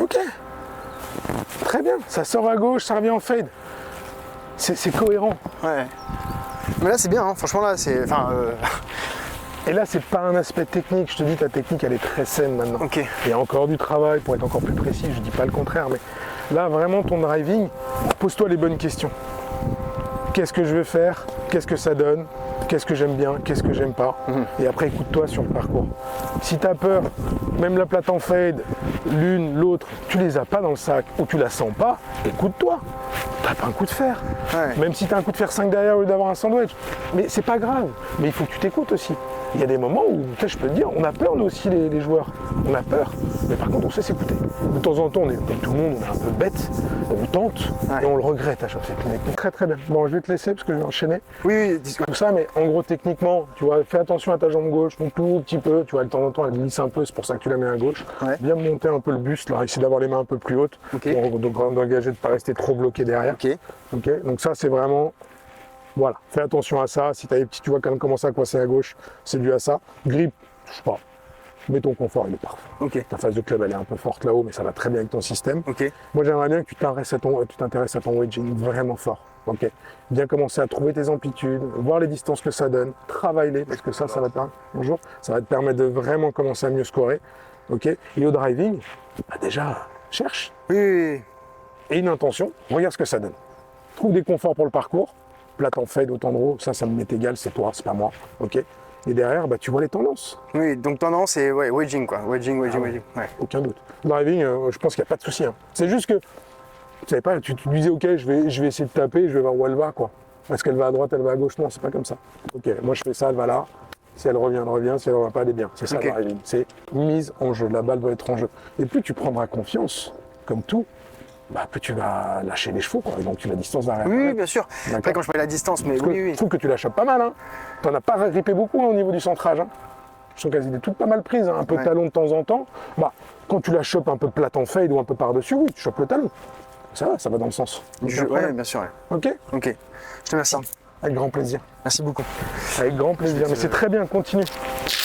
Ok. Très bien, ça sort à gauche, ça revient en fade. C'est cohérent. Ouais. Mais là, c'est bien, hein. Franchement, là, c'est. Enfin. Et là, c'est pas un aspect technique. Je te dis, ta technique, elle est très saine maintenant. Ok. Il y a encore du travail pour être encore plus précis. Je dis pas le contraire, mais là, vraiment, ton driving, pose-toi les bonnes questions. Qu'est-ce que je vais faire? Qu'est-ce que ça donne? Qu'est-ce que j'aime bien? Qu'est-ce que j'aime pas? Et après, écoute-toi sur le parcours. Si tu as peur, même la plate en fade, l'une, l'autre, tu les as pas dans le sac ou tu la sens pas, écoute-toi. Tape un coup de fer. Ouais. Même si tu as un coup de fer 5 derrière au lieu d'avoir un sandwich. Mais c'est pas grave. Mais il faut que tu t'écoutes aussi. Il y a des moments où, je peux te dire, on a peur nous aussi les joueurs. On a peur. Mais par contre, on sait s'écouter. De temps en temps, on est comme tout le monde, on est un peu bête, on tente et on le regrette à chaque fois. Très très bien. Bon, je vais te laisser parce que je vais enchaîner. Oui, Tout ça, mais en gros, techniquement, tu vois, fais attention à ta jambe gauche, un tout petit peu. Tu vois, de temps en temps, elle glisse un peu, c'est pour ça que tu la mets à gauche. Ouais. Bien monter un peu le buste, là, essayer d'avoir les mains un peu plus hautes. Ok. Donc, d'engager, de ne pas rester trop bloqué derrière. Ok. Ok. Donc ça, c'est vraiment. Voilà, fais attention à ça. Si tu as des petits, tu vois quand même commencer à coincer à gauche, c'est dû à ça. Grip, je sais pas. Mais ton confort, il est parfait. Ok. Ta phase de club, elle est un peu forte là-haut, mais ça va très bien avec ton système. Ok. Moi, j'aimerais bien que tu t'intéresses à ton wedging vraiment fort. Ok. Bien commencer à trouver tes amplitudes, voir les distances que ça donne, travaille-les, parce que ça va te permettre. Bonjour. Ça va te permettre de vraiment commencer à mieux scorer. Ok. Et au driving, bah déjà, cherche. Oui. Et une intention, regarde ce que ça donne. Trouve des conforts pour le parcours. Plate en fade, autant de roue, ça me m'est égal, c'est toi, c'est pas moi. Ok. Et derrière, bah, tu vois les tendances. Oui, donc tendance, c'est ouais, wedging quoi. Wedging. Ouais. Aucun doute. Driving, je pense qu'il n'y a pas de souci. Hein. C'est juste que, tu savais pas, tu disais, ok, je vais essayer de taper, je vais voir où elle va, quoi. Est-ce qu'elle va à droite, elle va à gauche? Non, c'est pas comme ça. Ok, moi je fais ça, elle va là. Si elle revient, elle revient. Si elle ne revient pas, elle est bien. C'est ça le driving. C'est mise en jeu. La balle doit être en jeu. Et plus tu prendras confiance, comme tout, bah, plus tu vas lâcher les chevaux, quoi. Et donc tu la distance derrière. Oui, bien sûr. Après, quand je parlais de la distance, mais oui. Je trouve que tu la chopes pas mal. Hein. Tu n'en as pas ripé beaucoup hein, au niveau du centrage. Hein. Je trouve qu'elles étaient toutes pas mal prises, hein. Un peu de talon de temps en temps. Bah, quand tu la chopes un peu plate en fade ou un peu par-dessus, oui, tu chopes le talon. Ça va dans le sens. Ouais, bien sûr. Ouais. Ok. Ok. Je te remercie. Avec grand plaisir. Merci beaucoup. Avec grand plaisir. Mais c'est très bien, continue.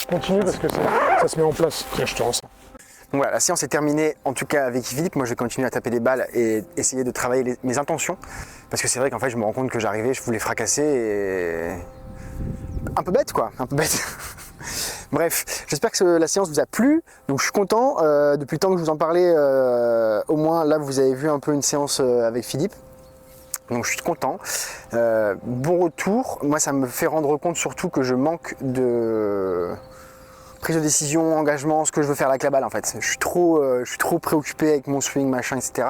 Continue parce que ça se met en place. Tiens, je te rends ça. Donc voilà, la séance est terminée, en tout cas avec Philippe. Moi, je vais continuer à taper des balles et essayer de travailler mes intentions. Parce que c'est vrai qu'en fait, je me rends compte que j'arrivais, je voulais fracasser et... Un peu bête, quoi. Un peu bête. Bref, j'espère que la séance vous a plu. Donc, je suis content. Depuis le temps que je vous en parlais, au moins, là, vous avez vu un peu une séance avec Philippe. Donc, je suis content. Bon retour. Moi, ça me fait rendre compte surtout que je manque de... prise de décision, engagement, ce que je veux faire avec la balle en fait. Je suis trop préoccupé avec mon swing, machin, etc.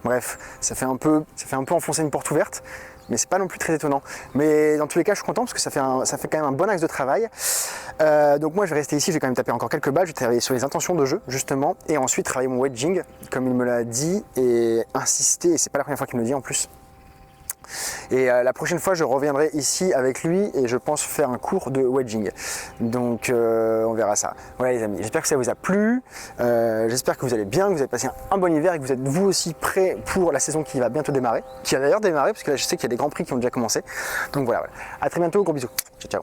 Bref, ça fait un peu enfoncer une porte ouverte, mais c'est pas non plus très étonnant. Mais dans tous les cas, je suis content parce que ça fait quand même un bon axe de travail. Donc moi, je vais rester ici, je vais quand même taper encore quelques balles, je vais travailler sur les intentions de jeu justement, et ensuite travailler mon wedging, comme il me l'a dit, et insister, et c'est pas la première fois qu'il me le dit en plus. Et la prochaine fois je reviendrai ici avec lui et je pense faire un cours de wedging. Donc on verra ça. Voilà les amis, j'espère que ça vous a plu, j'espère que vous allez bien, que vous avez passé un bon hiver et que vous êtes vous aussi prêts pour la saison qui va bientôt démarrer, qui a d'ailleurs démarré parce que là je sais qu'il y a des grands prix qui ont déjà commencé. Donc voilà, à très bientôt, gros bisous, ciao ciao.